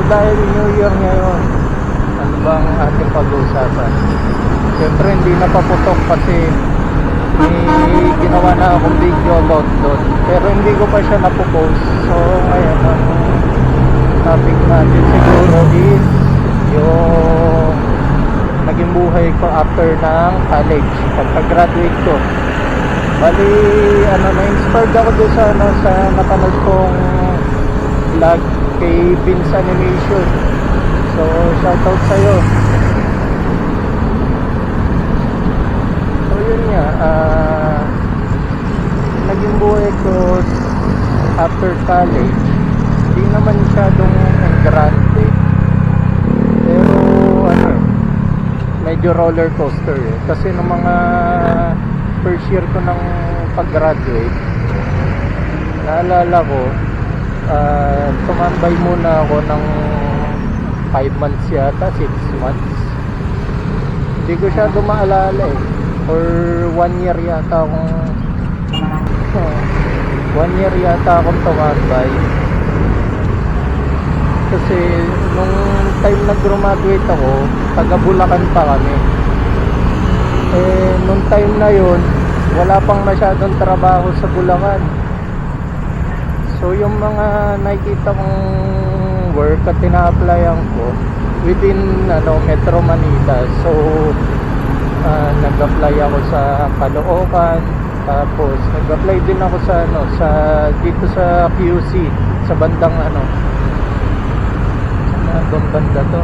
dahil New Year ngayon, ano bang ating pag-uusapan? Siyempre hindi na paputok kasi may ginawa na akong video about doon, pero hindi ko pa siya napopost. So ngayon ang topic natin siguro is yung naging buhay ko after ng college, pagka-graduate ko. Bali, na-inspired ako doon sa napanood kong vlog kay Vince Animation. So, shoutout sa'yo. So, yun nga, naging buhay ko after college. Hindi naman masyadong engrande. Pero, medyo roller coaster eh. Kasi nung mga first year ko ng pag-graduate, naalala ko, tumambay muna ako ng 5 months yata, 6 months. Hindi ko siya maalala eh. Or 1 year yata akong 1 year yata akong tumambay. Kasi nung time na graduate ako, taga Bulacan pa kami. Nung time na yun, wala pang masyadong trabaho sa Bulacan. So yung mga nakikita kong work at tina-applyan ko within Metro Manila. So nag-apply ako sa Caloocan, tapos nag-apply din ako sa dito sa QC, sa bandang bang banda to?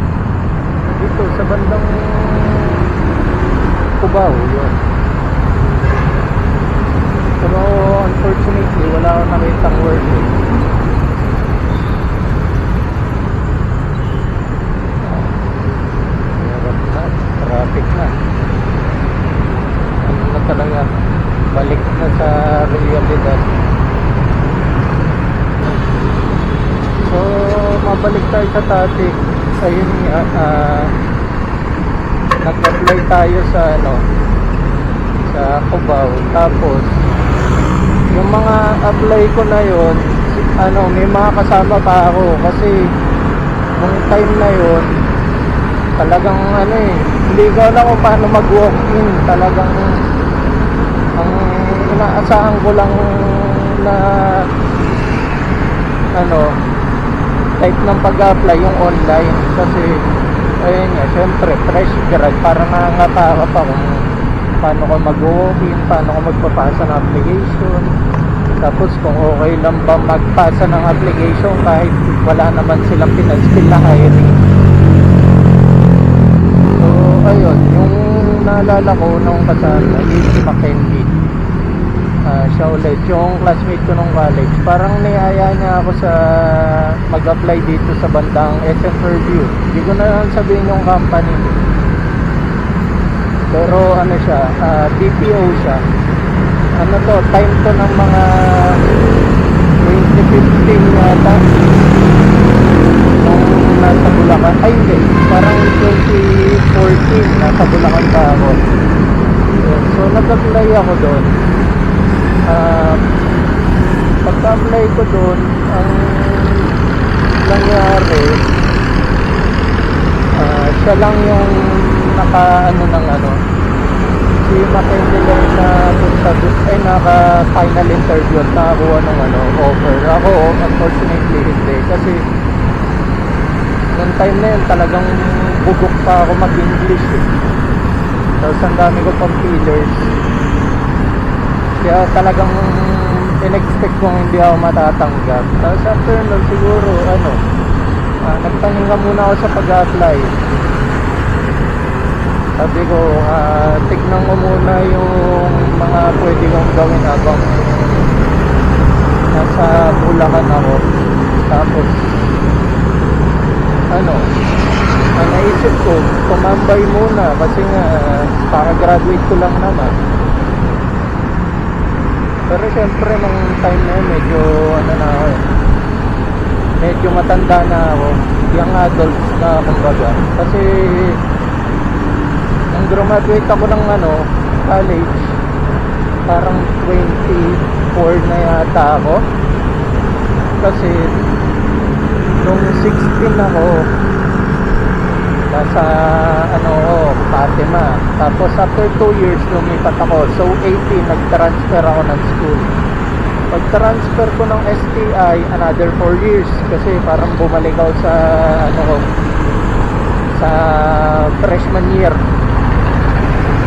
Dito sa bandang Cubao yun. Pero unfortunately wala akong nakitang work eh. Hirap na, traffic na. Ano na talaga, balik na sa realidad. So mabalik tayo sa topic. Ayun nga, nag-apply tayo sa sa Cubao. Tapos yung mga apply ko na yun, may mga kasama pa ako kasi nung time na yun talagang hindi ko alam kung paano mag-walk-in. Talagang ang inaasahan ko lang na type ng pag-apply yung online. Kasi ayun nga, syempre fresh grad, parang nangangataka pa kung paano ko mag-walk-in, paano ko magpapasa ng application, tapos kung okay lang ba magpasa ng application kahit wala naman silang pinaspill na hiring. So ayun, yung naalala ko nung kasama is si Mackenzie. Siya ulit, yung classmate ko nung college. Parang niyaya niya ako sa mag-apply dito sa bandang SM Fairview. Hindi ko na sabihin yung company, pero siya, BPO siya. Time to ng mga 2015 yata, nung nasa Bulacan. Ay hindi, parang 2014 nasa Bulacan pa ako. So nag-apply ako doon. Pagka-apply ko doon, ang nangyari, siya lang yung si Mackenzie lang na punta doon ay naka-final interview at nakakuha ng offer. Ako unfortunately hindi, kasi noong time na yun talagang bugok pa ako mag-English eh. Tapos ang dami ko pang feelers, kaya talagang in-expect kong hindi ako matatanggap. Tapos after nun siguro nagpahinga muna ako sa pag-apply. Sabi ko, tignan ko muna yung mga pwede kong gawin habang nasa Bulacan ako. Tapos naisip ko, tumambay muna kasi nga para graduate ko lang naman. Pero syempre nung time na yun, medyo matanda na ako, young adult na kumbaga. Kasi nung graduate ako ng college, parang 24 na yata ako. Kasi Nung 16 ako, nasa ano, Fatima. Tapos after 2 years lumipat ako. So 18 nag-transfer ako ng school. Pag-transfer ko ng STI, another 4 years kasi parang bumalik ako sa ano ko, sa freshman year.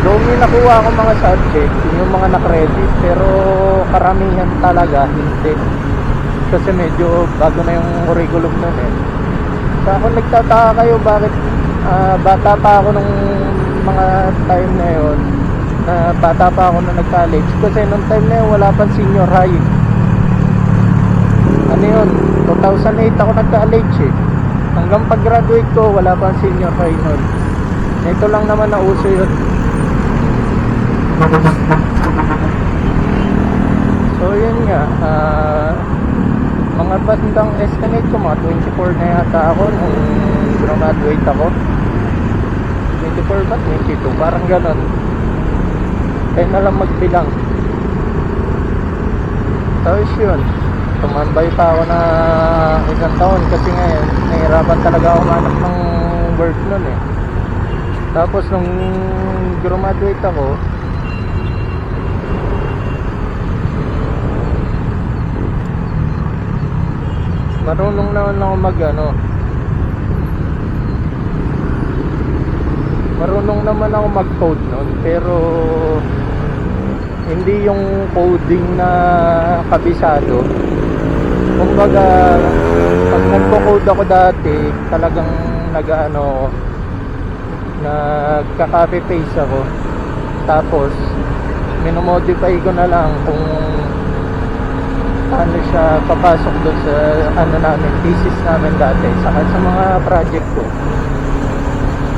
Doon yung nakuha ko mga subject, yung mga na-credit, pero karamihan talaga hindi. Kasi medyo bago na yung curriculum nun eh. So ako nagtataka kayo bakit bata pa ako nung mga time na yun, bata pa ako nung nag-college. Kasi nung time na yun wala pang senior high. Ano yun, 2008 ako nag-college eh. Hanggang pag-graduate ko wala pang senior high nun. Ito lang naman na uso yun. So yun nga, mga bandang estimate ko mga 24 na yata ako nung graduate ako. 24 ba? 22, parang ganon. Kaya na lang magbilang. Tapos yun, tumambay pa ako na isang taon kasi ngayon nahirapan talaga ako manap ng work nun eh. Tapos nung graduate ako, marunong naman ako marunong naman ako mag-code nun, pero hindi yung coding na kabisado. Kumbaga pag nagko-code ako dati talagang nagka-copy paste ako, tapos minomodify ko na lang kung ano siya papasok doon sa ano namin, thesis namin dati sa mga project ko.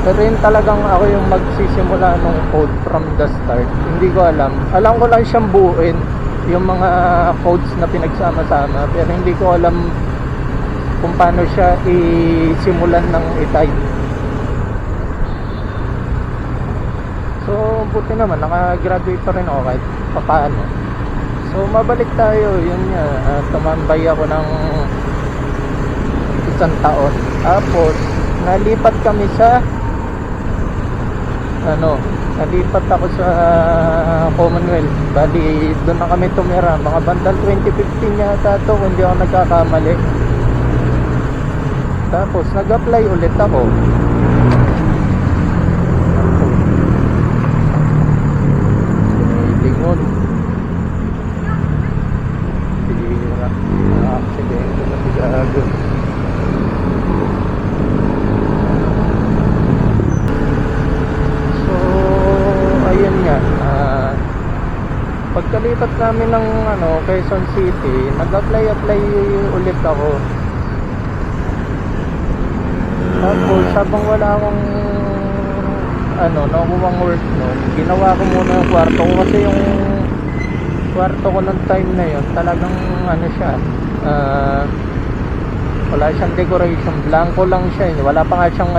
Pero yun talagang ako yung magsisimula nung code from the start. Hindi ko alam ko lang siyang buuin, yung mga codes na pinagsama-sama, pero hindi ko alam kung paano siya isimulan ng i-type. So buti naman nakagraduate pa rin ako kahit paano. So mabalik tayo, yun nga, tumambay ako ng isang taon. Tapos nalipat kami sa nalipat ako sa Commonwealth. Bali doon na kami tumira, mga bandang 2015 yata to kung hindi ako nagkakamali. Tapos nag-apply ulit ako. Lingon. Aksidente na bigago. So ayun nga, pagkalipat namin ng Quezon City, nag-apply ulit ako. Tapos habang wala akong nakukuhang work nun, ginawa ko muna yung kwarto ko, kasi yung kwarto ko ng time na yun talagang siya, wala siyang decoration, blanco lang siya, wala pa nga siyang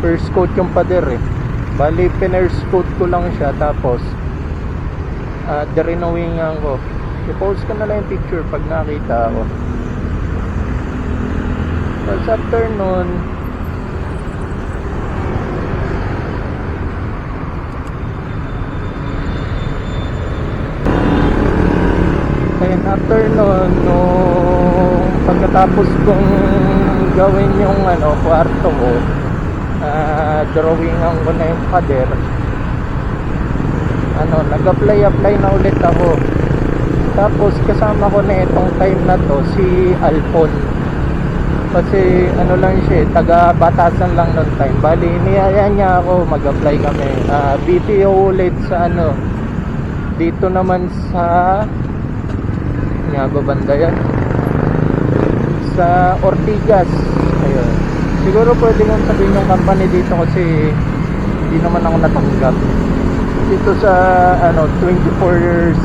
first coat yung pader eh. Bali first coat ko lang siya, tapos direnowingan ko. I-post ko na lang yung picture pag nakita ako. Tapos after nun, nung pagkatapos kong gawin yung kwarto ko, drawingan ko na yung pader, nag-apply na ulit ako. Tapos kasama ko na itong time na to si Alpon, kasi lang siya, taga Batasan lang noon time. Bali niyaya niya ako, mag-apply kami, BPO ulit sa dito naman sa banda yan, sa Ortigas. Ayun, siguro pwede mong sabihin yung company dito kasi hindi naman ako natanggap dito sa 24/7.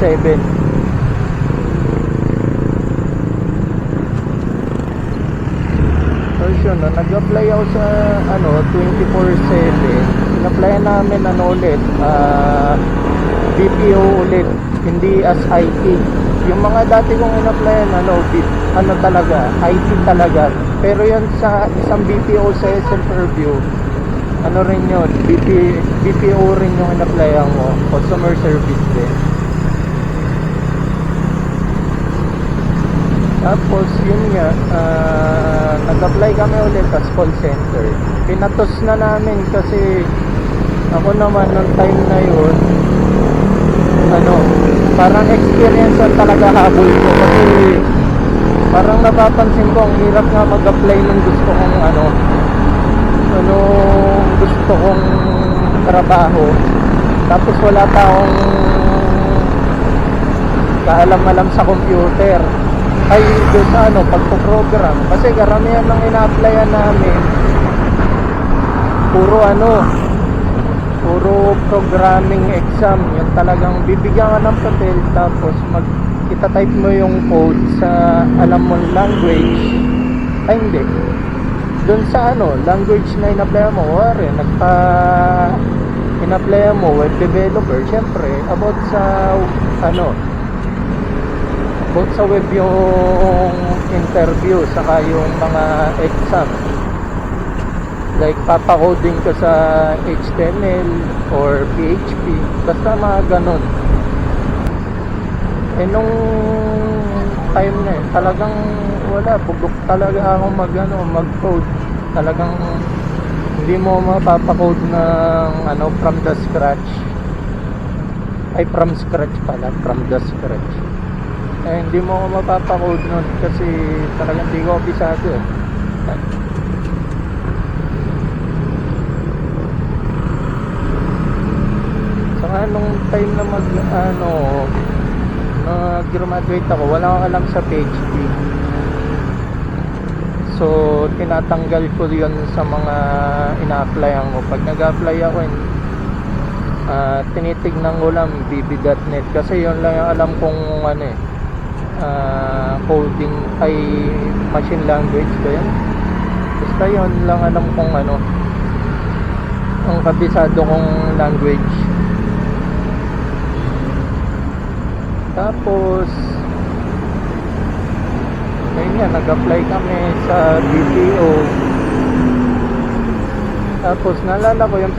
So yun, nag-apply ako sa 24/7. In-apply namin ulit, BPO ulit. hindi as IT. Yung mga dati kong in-applyan, ano talaga, IT talaga. Pero yun sa isang BPO sa SM Fairview, ano rin yun, BPO rin yung in-applyan mo, customer service din. Tapos yun nga, nag-apply kami ulit as call center. Pinatos na namin kasi ako naman nung time na yun, parang experience ang talaga habol ko kasi parang napapansin ko ang hirap nga mag-apply nung gusto kong gusto kong trabaho. Tapos wala pa akong kaalam-alam sa computer. Ay doon sa pagpo-program kasi karamihan ng ina-applyan namin puro programming exam, yung talagang bibigyan ka ng papel tapos itatype mo yung code sa alam mong language. Ay hindi, doon sa language na in-applyan mo, in-applyan mo web developer, syempre about sa web yung interview saka yung mga exam, like papacoding ka sa HTML or PHP, basta mga ganun. Nung time na yun talagang wala, bugok talaga akong mag-code. Talagang hindi mo mapapakode ng from the scratch. From the scratch. Hindi mo ako mapapakode nun kasi talagang hindi ko abisado eh. Saka nung time na nag-graduate ako, wala akong alam sa PHP. So tinatanggal ko yun sa mga ina-applyan ko. Pag nag-apply ako, tinitignan ko lang VB.net kasi yun lang yung alam kong coding ay machine language ba yun? Basta yun lang alam kong ang kabisado kong language. Tapos ayun nga, nag-apply kami sa BPO. Tapos naalala ko yung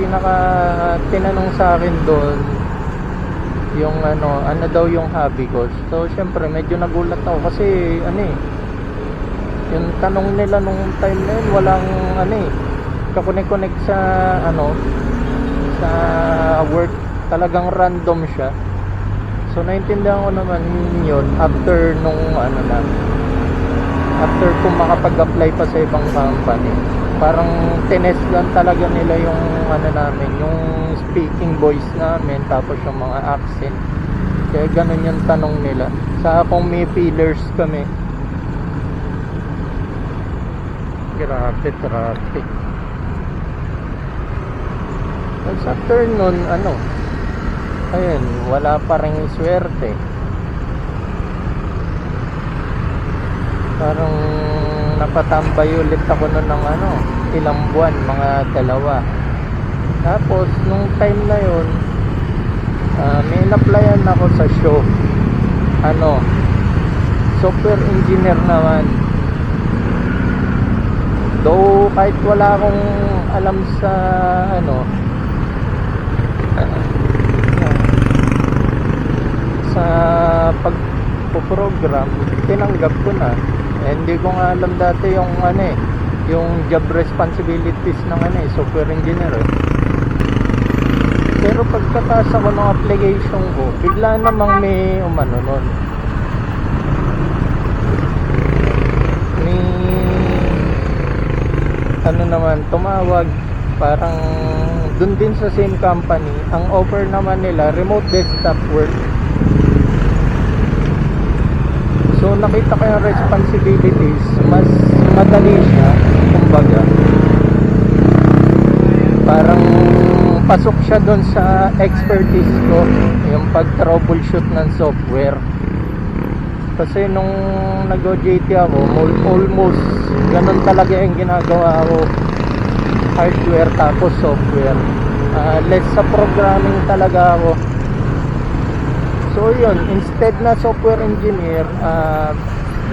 tinanong sa akin doon yung ano daw yung hobby ko. So syempre medyo nagulat ako kasi yung tanong nila nung time na yun, walang kakonek-connect sa sa work, talagang random siya. So naintindihan ko naman yun after nung after kung makapag-apply pa sa ibang company. Parang tinest lang talaga nila yung namin, yung speaking voice namin, tapos yung mga accent. Kaya ganun yung tanong nila. Sa akong may feelers kami. Grabe traffic. Tapos after nun ayun, wala pa rin swerte. Parang napatambay ulit ako nun ng ilang buwan, mga 2. Tapos nung time na yun, may in-applyan ako sa show, software engineer naman. Though kahit wala akong alam sa sa pagpo-program, tinanggap ko na. Hindi ko nga alam dati yung yung job responsibilities ng software engineer Pero pagkatasa ko ng application ko, bigla namang may nun. May naman tumawag, parang dun din sa same company. Ang offer naman nila remote desktop work. So nakita ko yung responsibilities, mas madali siya, kumbaga. Parang pasok siya doon sa expertise ko, yung pag-troubleshoot ng software. Kasi nung nag-OJT ako, almost ganun talaga yung ginagawa ko, hardware tapos software. Less sa programming talaga ako. So yun, instead na software engineer,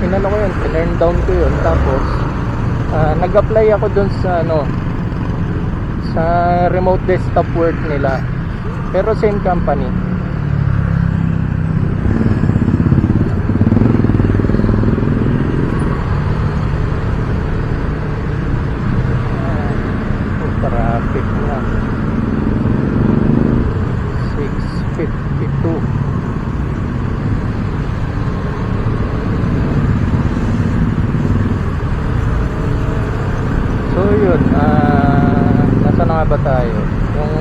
inano ko yun, turn down ko yun. Tapos nag-apply ako dun sa sa remote desktop work nila, pero same company. Traffic na 6:52. So yun, nasa na nga ba tayo? Yung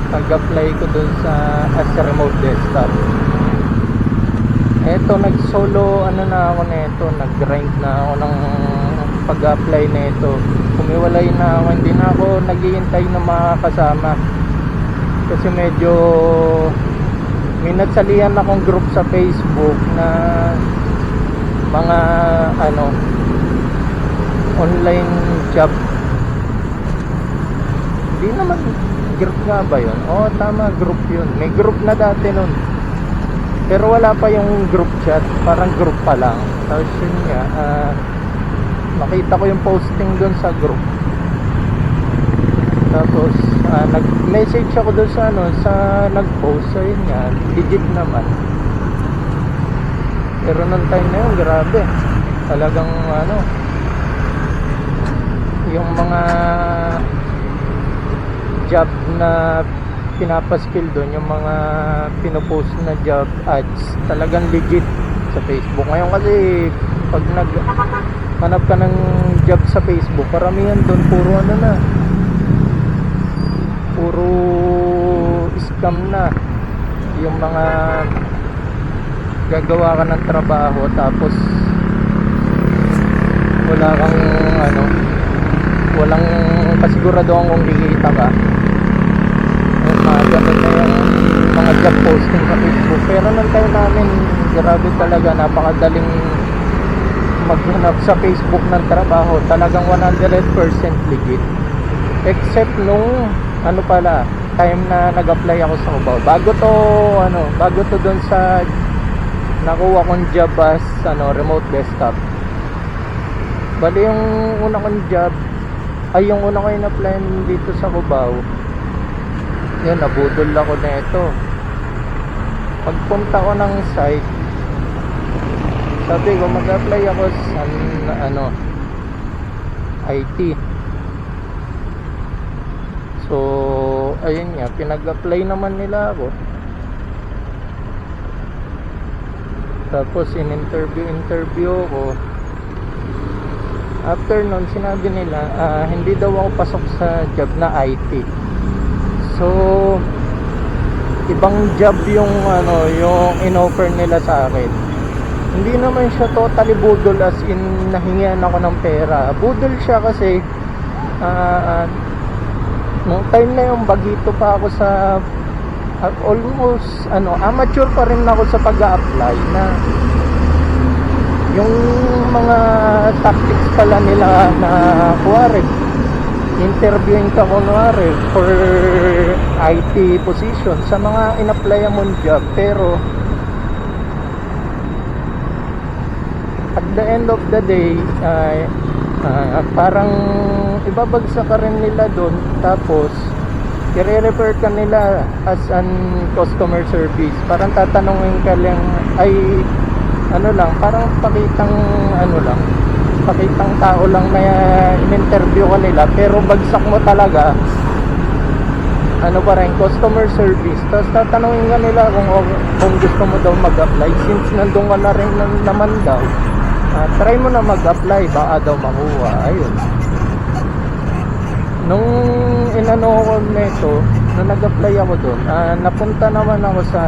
nag-apply ko dun sa as a remote desktop. Eto, nag-solo na ako nito, nag-grind na ako ng pag-apply nito. Kumiwalay na ako, hindi na ako naghihintay ng mga kasama. Kasi medyo may nagsalihan akong group sa Facebook na mga online job. Di naman group nga ba yun? Oo, tama, group yun. May group na dati nun, pero wala pa yung group chat, parang group pa lang. Tapos yun nga, nakita ko yung posting dun sa group. Tapos nag-message ako dun sa sa nag-post. So yun nga, legit naman. Pero nung time na yun, grabe, talagang yung mga job na pinapaskill doon, yung mga pinopost na job ads, talagang legit sa Facebook. Ngayon kasi pag naghanap ka ng job sa Facebook, karamihan doon puro puro scam na. Yung mga gagawa ka ng trabaho tapos walang kasiguraduhan kung kikita ka. Mga ganun na yung mga job posting sa Facebook. Pero nung time namin, grabe talaga, napakadaling maghanap sa Facebook ng trabaho. Talagang 100% legit. Except nung time na nag-apply ako sa Cubao. Bago to dun sa nakuha kong job as remote desktop. Bali yung una kong job ay yung una ko in-apply dito sa Cubao. Yun, nabudol ako na ito. Pagpunta ko ng site, sabi ko mag-apply ako sa IT. So ayun nga, pinag-apply naman nila ako. Tapos in-interview ko. After nun, sinabi nila hindi daw ako pasok sa job na IT. So ibang job yung yung in-offer nila sa akin. Hindi naman siya totally budol, as in nahingian ako ng pera. Budol siya kasi nung time na yung bagito pa ako sa almost amateur pa rin ako sa pag-a-apply, na yung mga tactics pala nila na kuwari interviewing ka kunwari for IT position sa mga in-applyan mong job, pero at the end of the day parang ibabagsak ka rin nila doon, tapos i-refer ka nila as an customer service. Parang tatanungin ka lang, parang pakitang tao lang na in-interview ka nila, pero bagsak mo talaga pa rin, customer service. Tapos tatanungin ka nila kung gusto mo daw mag-apply, since nandun ka na rin naman daw. Try mo na mag-apply, baka daw makuha. Ayun, nung ko nito, nung nag-apply ako doon, napunta naman ako sa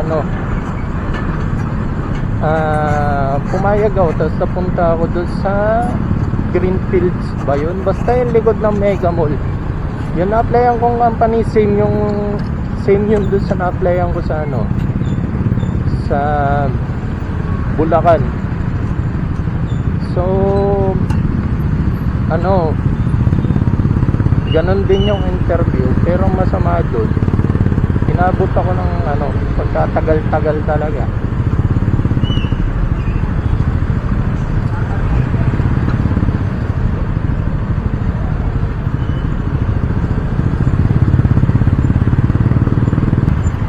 pumayag ako, tapos napunta ako doon sa Greenfields ba yun? Basta yung likod ng Mega Mall. Yun, na-applyan kong company, same yun doon sa na-applyan ko sa sa Bulacan. So ganun din yung interview, pero masama doon, inabot ako ng ano, pagkatagal-tagal talaga.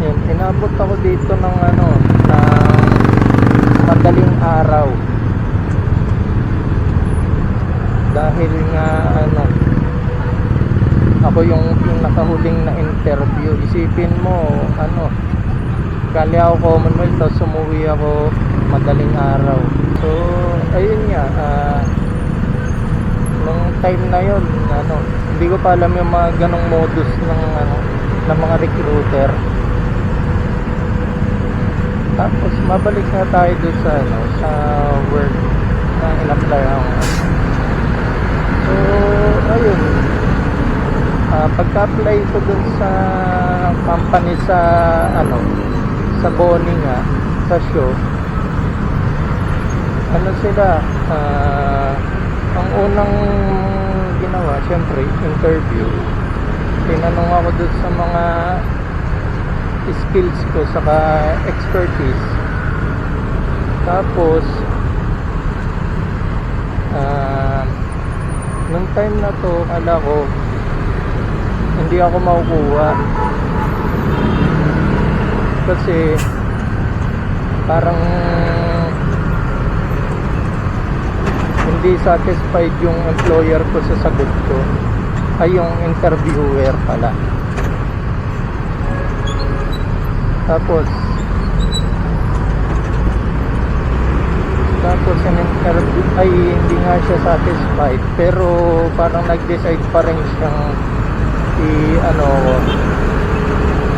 Yan, inabot ako dito ng ano, ng madaling araw. Dahil nga ano, ako yung pinakahuling na interview. Isipin mo, ano, kali ako Commonwealth, tapos sumuwi ako madaling araw. So, ayun nga, nung time na yun, ano, hindi ko pa alam yung mga ganong modus ng, ano, ng mga recruiter. Tapos, mabalik na tayo doon sa, ano, sa work na in-apply ako. So, ayun, pagka-apply ko dun sa company sa ano, sa Bonnie nga, sa show, ano sila, ang unang ginawa, syempre interview. Tinanong ako dun sa mga skills ko saka expertise. Tapos nung time na to, kala ko hindi ako makukuha kasi parang hindi satisfied yung employer ko sa sagot ko, ay yung interviewer pala. Tapos yung interview ay hindi nga siya satisfied, pero parang nag-decide pa rin siyang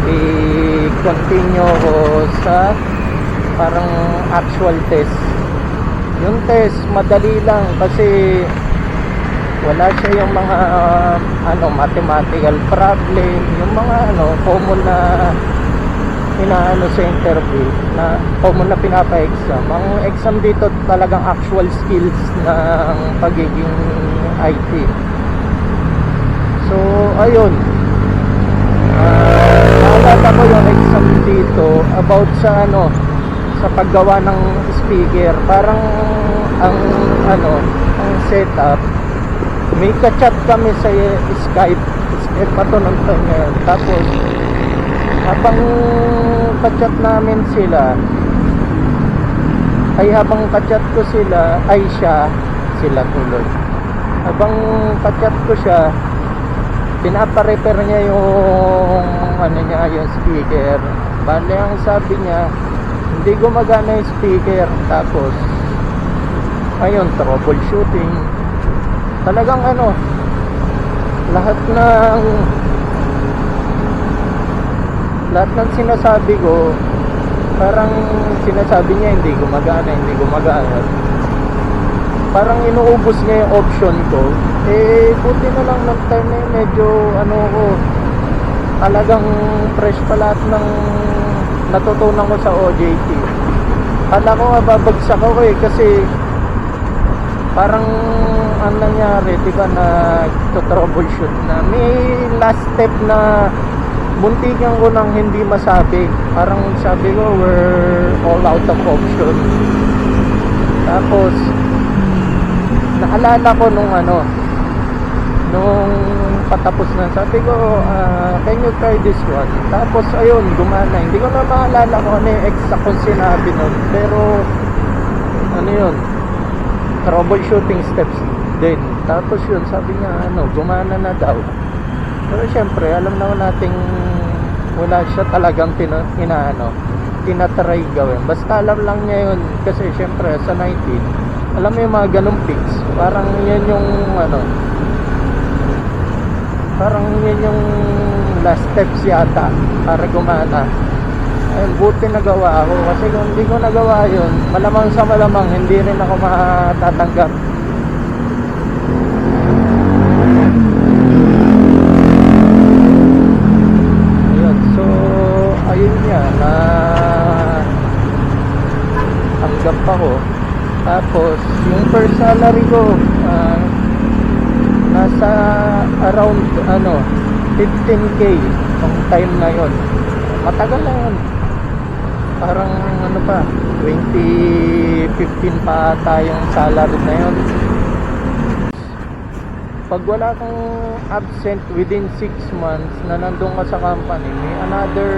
i-continue ko sa parang actual test. Yung test madali lang kasi wala siya yung mga mathematical problem, yung mga common na inaano sa interview, na common na pinapa-exam. Ang exam dito talagang actual skills ng pagiging IT. So ayun, naalala ko yung exam dito about sa sa paggawa ng speaker. Parang ang setup, may ka-chat kami sa Skype pa to nung time ngayon. Tapos habang ka-chat namin sila, habang ka-chat ko sila, sila tuloy. Habang ka-chat ko siya, pinapa-repair niya yung speaker. Bale, ang sabi niya, hindi gumagana yung speaker. Tapos ayun, troubleshooting. Talagang lahat ng sinasabi ko, parang sinasabi niya hindi gumagana. Parang inuubos niya yung option ko. Buti na lang ng time na yun, medyo talagang fresh pa lahat ng natutunan ko sa OJT. Kala ko nga babagsak ako kasi parang ang nangyari, diba, troubleshoot na may last step na muntikan ko nang hindi masabi. Parang sabi ko, we're all out of option. Tapos naalala ko nung patapos na, sabi ko, can you try this one? Tapos ayun, gumana. Hindi ko na maalala kung ano yung exact kong sinabi nun, pero yun, troubleshooting steps din. Tapos yun, sabi niya gumana na daw. Pero syempre, alam naman nating wala siya talagang tinatry gawin. Basta alam lang niya yun, kasi syempre sa 19, alam mo yung mga ganong pics, parang yan yung parang yan yung last steps yata para gumana. Ayun, buti nagawa ako, kasi kung hindi ko nagawa yun, malamang sa malamang hindi rin ako matatanggap. Ayun, so ayun nga, na tanggap ako. Tapos yung first salary ko, nasa around 15k nung time na yon. Matagal na yun. Parang ano pa, 2015 pa tayong salary na yun. Pag wala kang absent within 6 months na nandun ka sa company, may another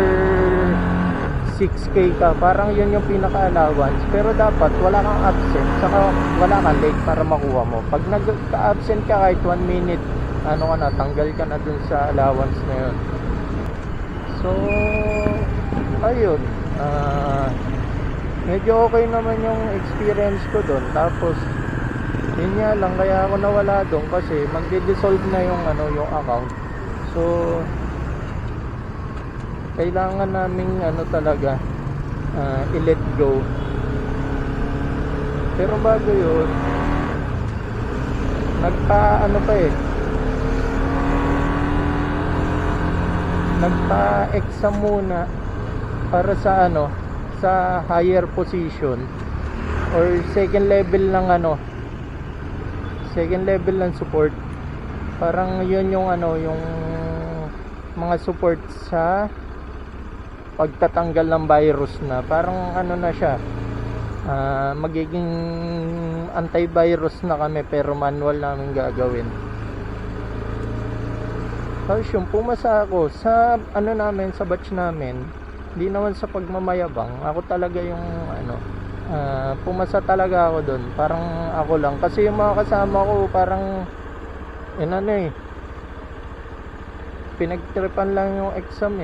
6K ka. Parang yun yung pinaka-allowance. Pero dapat wala kang absent, saka wala kang late para makuha mo. Pag nagka-absent ka kahit 1 minute, ano ka na, tanggal ka na dun sa allowance na yun. So, ayun. Medyo okay naman yung experience ko dun. Tapos, yun nga lang, kaya ako nawala dun kasi magdi-dissolve na yung yung account. So, kailangan naming talaga i-let go. Pero bago yun, nagpa-exam muna para sa sa higher position or second level ng support. Parang yun yung yung mga support sa pagtatanggal ng virus na. Parang na siya, magiging antivirus na kami pero manual namin gagawin. Tapos yung pumasa ako sa namin, sa batch namin, hindi naman sa pagmamayabang, ako talaga yung pumasa talaga ako doon. Parang ako lang kasi yung mga kasama ko parang pinagtripan lang yung exam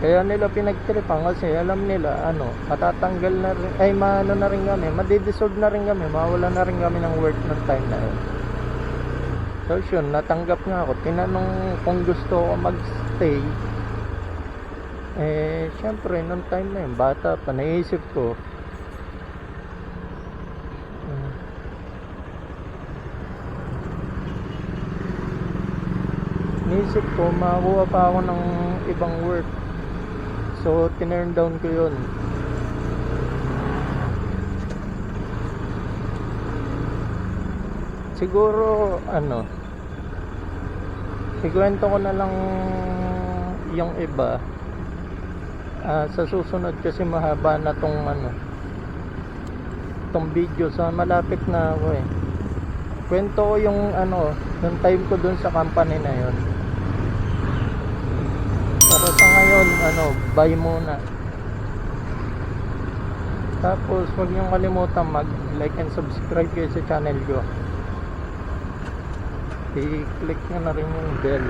kaya nila pinagtripan kasi alam nila matatanggal na rin, na rin kami, madidissolve na rin kami, mawala na rin kami ng work ng time na yun. So yun, natanggap nga ako. Tinanong kung gusto ko magstay. Syempre nung time na yun, bata pa, naisip ko makakuha pa ako ng ibang work. So tinurn down ko yun. Siguro ikwento ko na lang yung iba sa susunod kasi mahaba na tong video. Sa malapit na ako kwento ko yung yung time ko dun sa company na yun. Pero sa ngayon bye muna. Tapos huwag niyong kalimutan mag like and subscribe kayo sa channel ko. I-click nyo na rin yung bell